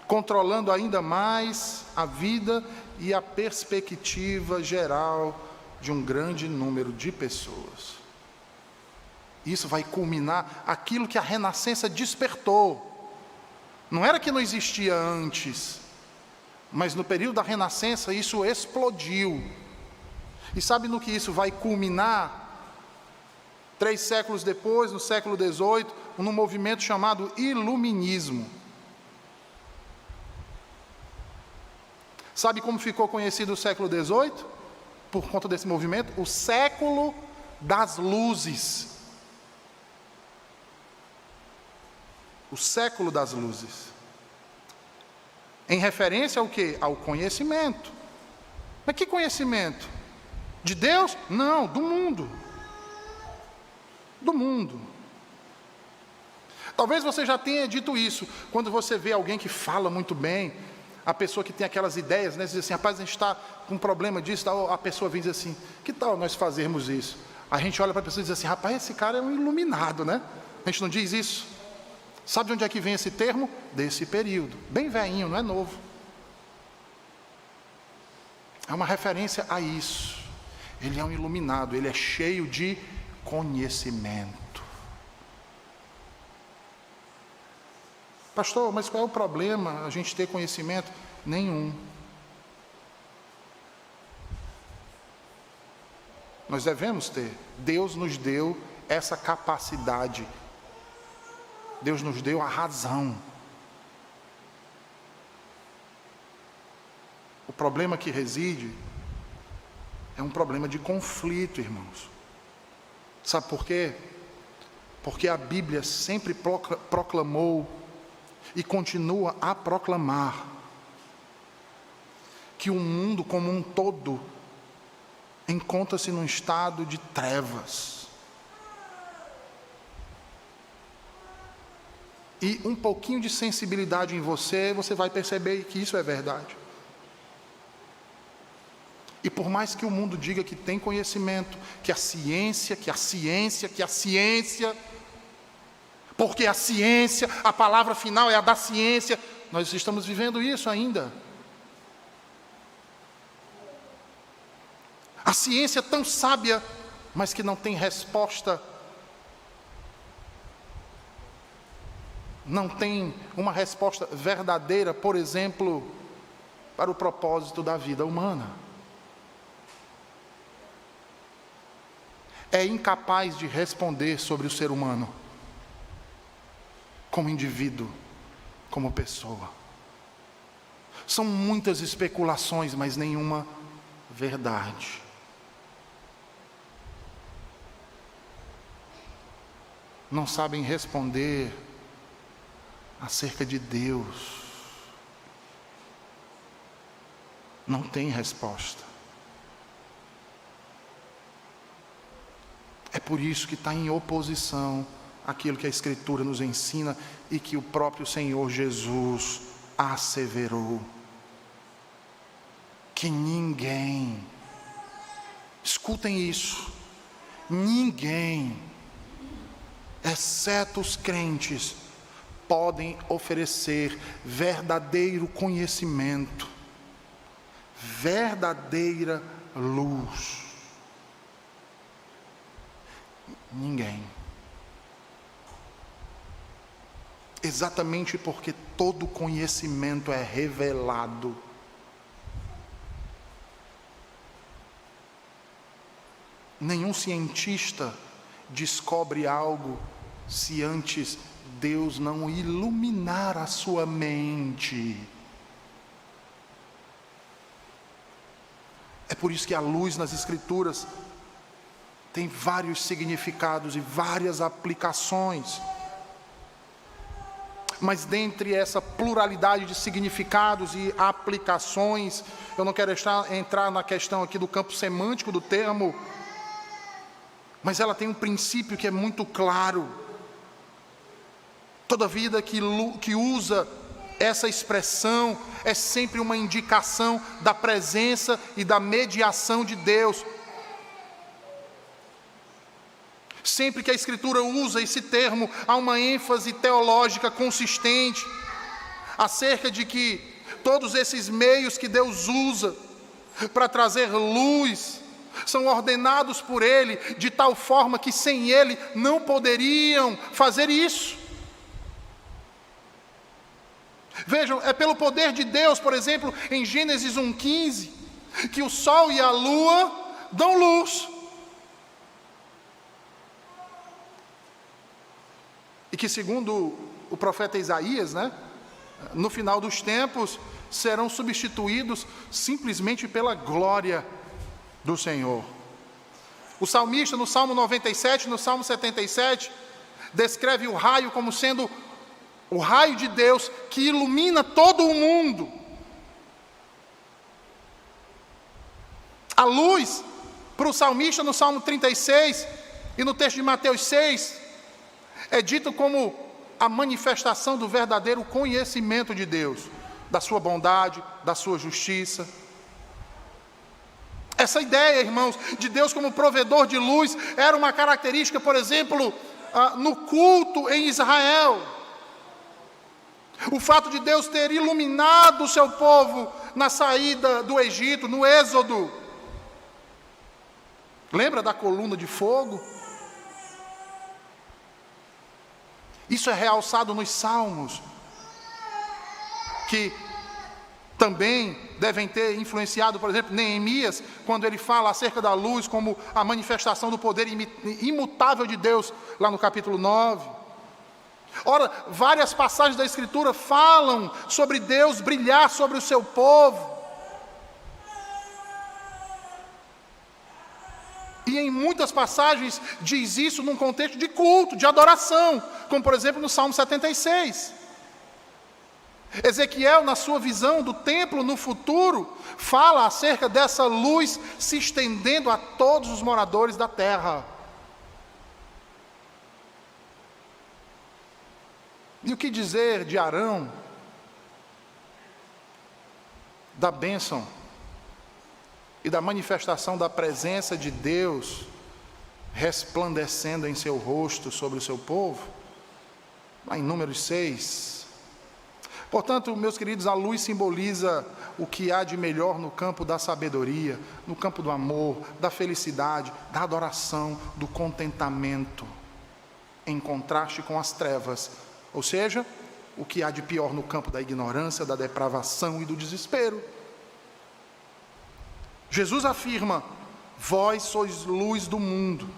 controlando ainda mais a vida e a perspectiva geral de um grande número de pessoas. Isso vai culminar aquilo que a Renascença despertou. Não era que não existia antes, mas no período da Renascença isso explodiu. E sabe no que isso vai culminar? 3 séculos depois, no século XVIII, num movimento chamado Iluminismo. Sabe como ficou conhecido o século XVIII? Por conta desse movimento? O século das luzes. O século das luzes. Em referência ao quê? Ao conhecimento. Mas que conhecimento? De Deus? Não, do mundo. Do mundo. Talvez você já tenha dito isso, quando você vê alguém que fala muito bem, a pessoa que tem aquelas ideias, né, diz assim, rapaz, a gente está com um problema disso, tal, a pessoa vem dizer assim, que tal nós fazermos isso? A gente olha para a pessoa e diz assim, rapaz, esse cara é um iluminado, né? A gente não diz isso? Sabe de onde é que vem esse termo? Desse período, bem velhinho, não é novo. É uma referência a isso. Ele é um iluminado, ele é cheio de conhecimento. Pastor, mas qual é o problema a gente ter conhecimento? Nenhum. Nós devemos ter. Deus nos deu essa capacidade. Deus nos deu a razão. O problema que reside é um problema de conflito, irmãos. Sabe por quê? Porque a Bíblia sempre proclamou e continua a proclamar que o mundo como um todo encontra-se num estado de trevas. E um pouquinho de sensibilidade em você, você vai perceber que isso é verdade. E por mais que o mundo diga que tem conhecimento, que a ciência, porque a ciência, a palavra final é a da ciência, nós estamos vivendo isso ainda. A ciência tão sábia, mas que não tem resposta, não tem uma resposta verdadeira, por exemplo, para o propósito da vida humana. É incapaz de responder sobre o ser humano, como indivíduo, como pessoa. São muitas especulações, mas nenhuma verdade. Não sabem responder acerca de Deus. Não tem resposta. É por isso que está em oposição àquilo que a Escritura nos ensina e que o próprio Senhor Jesus asseverou. Que ninguém, escutem isso, ninguém, exceto os crentes, podem oferecer verdadeiro conhecimento, verdadeira luz. Ninguém. Exatamente porque todo conhecimento é revelado. Nenhum cientista descobre algo se antes Deus não iluminar a sua mente. É por isso que a luz nas Escrituras tem vários significados e várias aplicações. Mas dentre essa pluralidade de significados e aplicações, eu não quero entrar na questão aqui do campo semântico do termo, mas ela tem um princípio que é muito claro. Toda vida que usa essa expressão é sempre uma indicação da presença e da mediação de Deus. Sempre que a Escritura usa esse termo, há uma ênfase teológica consistente acerca de que todos esses meios que Deus usa para trazer luz são ordenados por Ele, de tal forma que sem Ele não poderiam fazer isso. Vejam, é pelo poder de Deus, por exemplo, em Gênesis 1:15, que o sol e a lua dão luz. E que, segundo o profeta Isaías, no final dos tempos, serão substituídos simplesmente pela glória do Senhor. O salmista, no Salmo 97, no Salmo 77, descreve o raio como sendo o raio de Deus que ilumina todo o mundo. A luz, para o salmista, no Salmo 36 e no texto de Mateus 6, é dito como a manifestação do verdadeiro conhecimento de Deus, da sua bondade, da sua justiça. Essa ideia, irmãos, de Deus como provedor de luz, era uma característica, por exemplo, no culto em Israel. O fato de Deus ter iluminado o seu povo na saída do Egito, no Êxodo. Lembra da coluna de fogo? Isso é realçado nos Salmos, que também devem ter influenciado, por exemplo, Neemias, quando ele fala acerca da luz como a manifestação do poder imutável de Deus, lá no capítulo 9. Ora, várias passagens da Escritura falam sobre Deus brilhar sobre o seu povo. E em muitas passagens diz isso num contexto de culto, de adoração, como por exemplo no Salmo 76. Ezequiel, na sua visão do templo no futuro, fala acerca dessa luz se estendendo a todos os moradores da terra. E o que dizer de Arão, da bênção e da manifestação da presença de Deus resplandecendo em seu rosto sobre o seu povo? Lá em Números 6. Portanto, meus queridos, a luz simboliza o que há de melhor no campo da sabedoria, no campo do amor, da felicidade, da adoração, do contentamento, em contraste com as trevas, ou seja, o que há de pior no campo da ignorância, da depravação e do desespero. Jesus afirma: vós sois luz do mundo,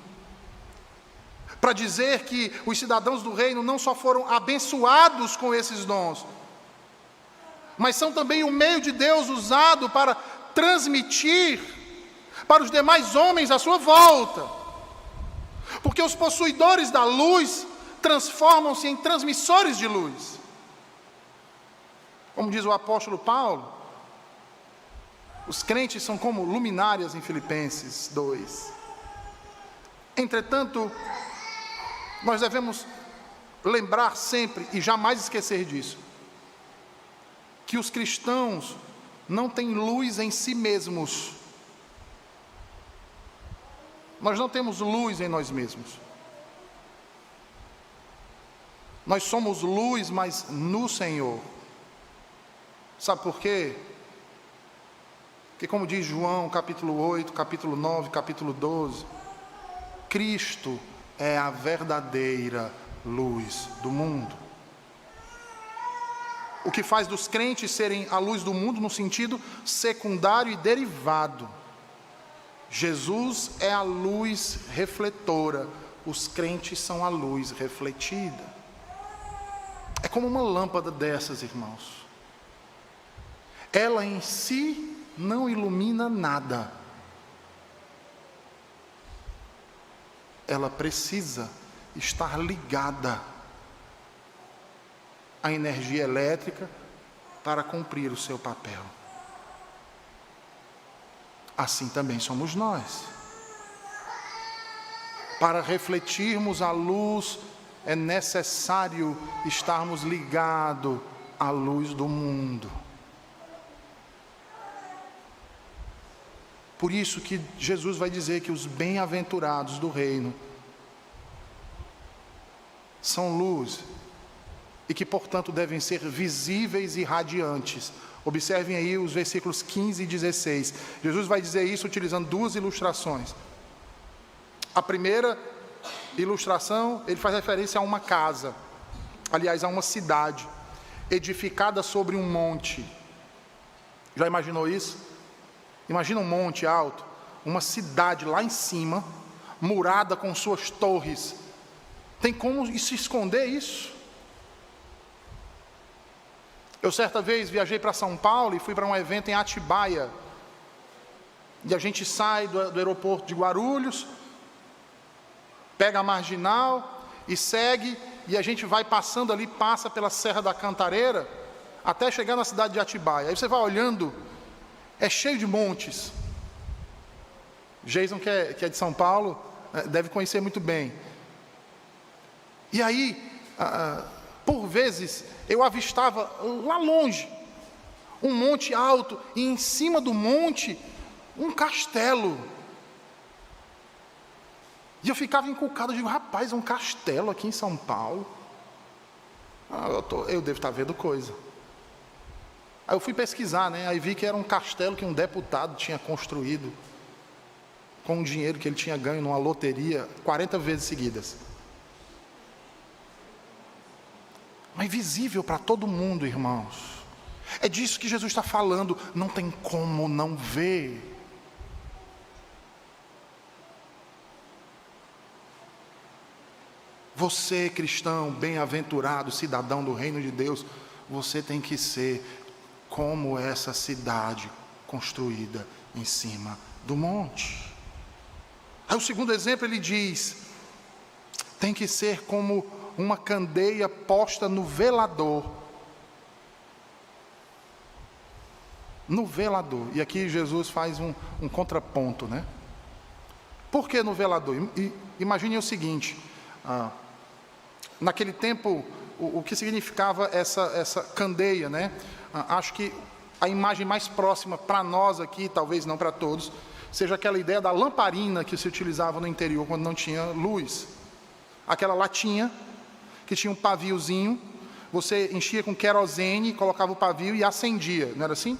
para dizer que os cidadãos do reino não só foram abençoados com esses dons, mas são também o meio de Deus usado para transmitir para os demais homens à sua volta, porque os possuidores da luz transformam-se em transmissores de luz. Como diz o apóstolo Paulo, os crentes são como luminárias em Filipenses 2. Entretanto, nós devemos lembrar sempre e jamais esquecer disso, que os cristãos não têm luz em si mesmos. Nós não temos luz em nós mesmos. Nós somos luz, mas no Senhor. Sabe por quê? Porque, como diz João, capítulo 8, capítulo 9, capítulo 12, Cristo é a verdadeira luz do mundo. O que faz dos crentes serem a luz do mundo no sentido secundário e derivado. Jesus é a luz refletora, os crentes são a luz refletida. É como uma lâmpada dessas, irmãos. Ela em si não ilumina nada. Ela precisa estar ligada à energia elétrica para cumprir o seu papel. Assim também somos nós. Para refletirmos a luz é necessário estarmos ligados à luz do mundo. Por isso que Jesus vai dizer que os bem-aventurados do reino são luz e que, portanto, devem ser visíveis e radiantes. Observem aí os versículos 15 e 16. Jesus vai dizer isso utilizando duas ilustrações. A primeira ilustração, ele faz referência a uma casa, aliás, a uma cidade, edificada sobre um monte. Já imaginou isso? Imagina um monte alto, uma cidade lá em cima, murada com suas torres. Tem como se esconder isso? Eu certa vez viajei para São Paulo e fui para um evento em Atibaia. E a gente sai do aeroporto de Guarulhos, pega a Marginal e segue, e a gente vai passando ali, passa pela Serra da Cantareira, até chegar na cidade de Atibaia. Aí você vai olhando, é cheio de montes. Jason, que é de São Paulo, deve conhecer muito bem. E aí, por vezes, eu avistava lá longe, um monte alto, e em cima do monte, um castelo. E eu ficava encucado, eu digo, rapaz, um castelo aqui em São Paulo? Eu devo estar vendo coisa. Aí eu fui pesquisar, né? Aí vi que era um castelo que um deputado tinha construído com o dinheiro que ele tinha ganho numa loteria 40 vezes seguidas. Mas visível para todo mundo, irmãos. É disso que Jesus está falando. Não tem como não ver. Você, cristão, bem-aventurado, cidadão do reino de Deus, você tem que ser como essa cidade construída em cima do monte. Aí o segundo exemplo ele diz, tem que ser como uma candeia posta no velador. No velador. E aqui Jesus faz um contraponto, né? Por que no velador? Imagine o seguinte, naquele tempo, o que significava essa candeia, né? Acho que a imagem mais próxima para nós aqui, talvez não para todos, seja aquela ideia da lamparina que se utilizava no interior quando não tinha luz. Aquela latinha que tinha um paviozinho, você enchia com querosene, colocava o pavio e acendia, não era assim?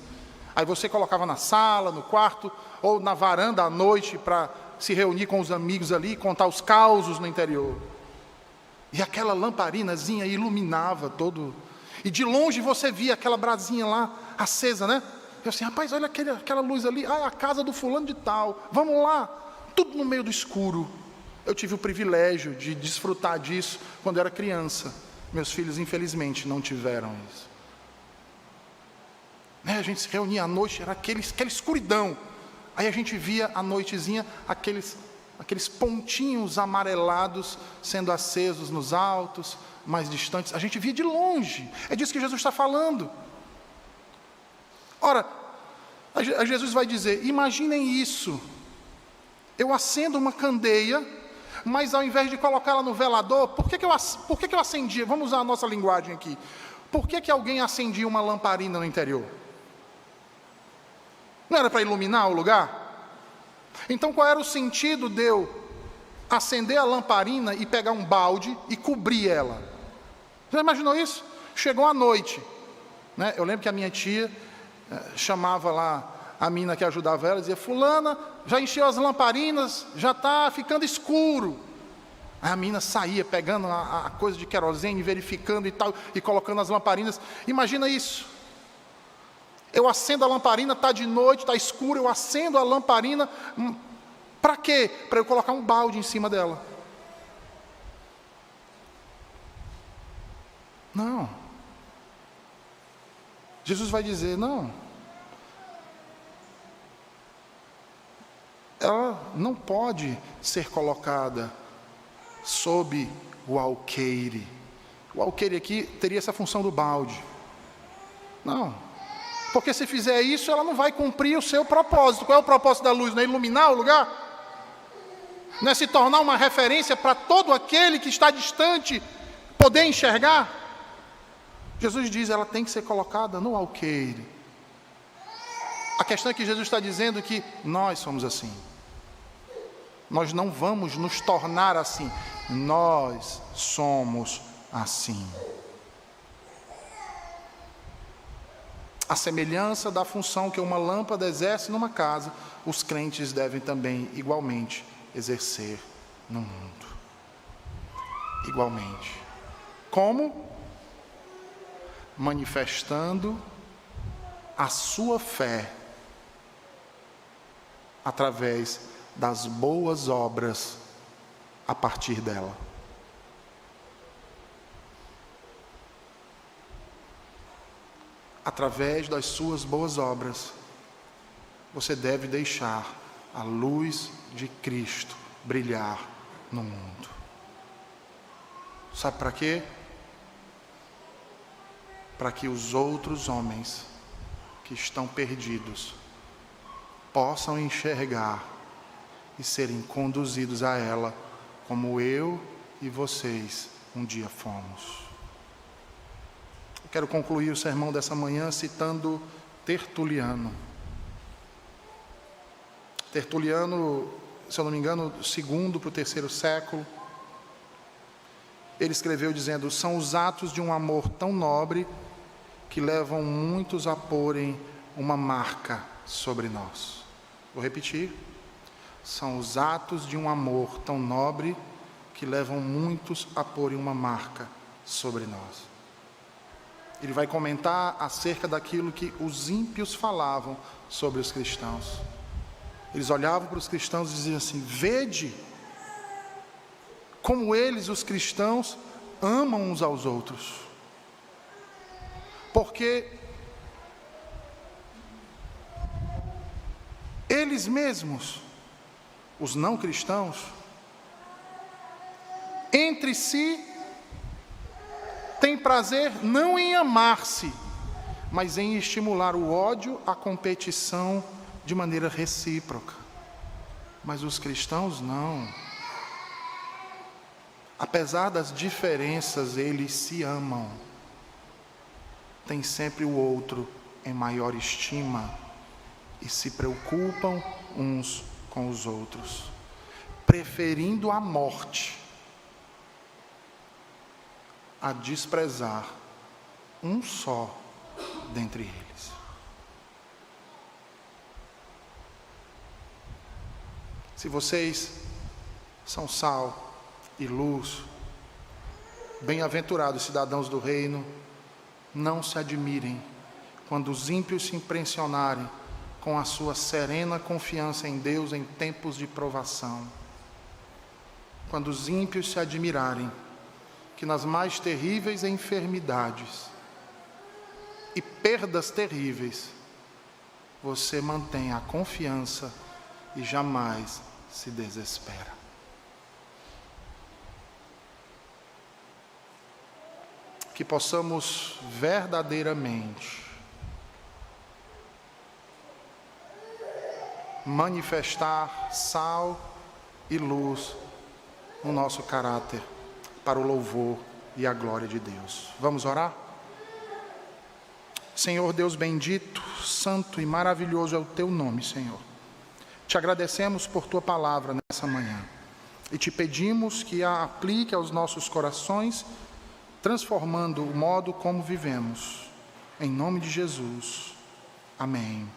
Aí você colocava na sala, no quarto, ou na varanda à noite para se reunir com os amigos ali e contar os causos no interior. E aquela lamparinazinha iluminava todo. E de longe você via aquela brasinha lá, acesa, né? Eu assim, rapaz, olha aquela luz ali, a casa do fulano de tal, vamos lá. Tudo no meio do escuro. Eu tive o privilégio de desfrutar disso quando era criança. Meus filhos, infelizmente, não tiveram isso. A gente se reunia à noite, era aquela escuridão. Aí a gente via à noitezinha aqueles pontinhos amarelados sendo acesos nos altos, mais distantes. A gente via de longe. É disso que Jesus está falando. Ora, Jesus vai dizer, imaginem isso. Eu acendo uma candeia, mas ao invés de colocá-la no velador, por que eu acendia? Vamos usar a nossa linguagem aqui. Por que alguém acendia uma lamparina no interior? Não era para iluminar o lugar? Então qual era o sentido de eu acender a lamparina e pegar um balde e cobrir ela? Já imaginou isso? Chegou a noite, né? Eu lembro que a minha tia chamava lá a mina que ajudava ela, dizia, fulana, já encheu as lamparinas, já está ficando escuro. Aí a mina saía pegando a coisa de querosene, verificando e tal, e colocando as lamparinas. Imagina isso. Eu acendo a lamparina, está de noite, está escuro, eu acendo a lamparina, para quê? Para eu colocar um balde em cima dela. Não. Jesus vai dizer, não. Ela não pode ser colocada sob o alqueire. O alqueire aqui teria essa função do balde. Não. Porque se fizer isso, ela não vai cumprir o seu propósito. Qual é o propósito da luz? Não é iluminar o lugar? Não é se tornar uma referência para todo aquele que está distante poder enxergar? Jesus diz, ela tem que ser colocada no alqueire. A questão é que Jesus está dizendo que nós somos assim. Nós não vamos nos tornar assim. Nós somos assim. A semelhança da função que uma lâmpada exerce numa casa, os crentes devem também igualmente exercer no mundo. Igualmente. Como? Manifestando a sua fé através das boas obras a partir dela. Através das suas boas obras, você deve deixar a luz de Cristo brilhar no mundo. Sabe para quê? Para que os outros homens que estão perdidos possam enxergar e serem conduzidos a ela, como eu e vocês um dia fomos. Eu quero concluir o sermão dessa manhã citando Tertuliano. Tertuliano, se eu não me engano, segundo para o terceiro século. Ele escreveu dizendo: são os atos de um amor tão nobre que levam muitos a porem uma marca sobre nós. Vou repetir. São os atos de um amor tão nobre que levam muitos a porem uma marca sobre nós. Ele vai comentar acerca daquilo que os ímpios falavam sobre os cristãos. Eles olhavam para os cristãos e diziam assim: vede como eles, os cristãos, amam uns aos outros. Porque eles mesmos, os não cristãos, entre si, têm prazer não em amar-se, mas em estimular o ódio, a competição de maneira recíproca. Mas os cristãos não. Apesar das diferenças, eles se amam. Tem sempre o outro em maior estima e se preocupam uns com os outros, preferindo a morte a desprezar um só dentre eles. Se vocês são sal e luz, bem-aventurados cidadãos do reino, não se admirem quando os ímpios se impressionarem com a sua serena confiança em Deus em tempos de provação. Quando os ímpios se admirarem que nas mais terríveis enfermidades e perdas terríveis, você mantém a confiança e jamais se desespera. Que possamos verdadeiramente manifestar sal e luz no nosso caráter, para o louvor e a glória de Deus. Vamos orar? Senhor Deus bendito, santo e maravilhoso é o teu nome, Senhor. Te agradecemos por tua palavra nessa manhã e te pedimos que a aplique aos nossos corações, transformando o modo como vivemos. Em nome de Jesus. Amém.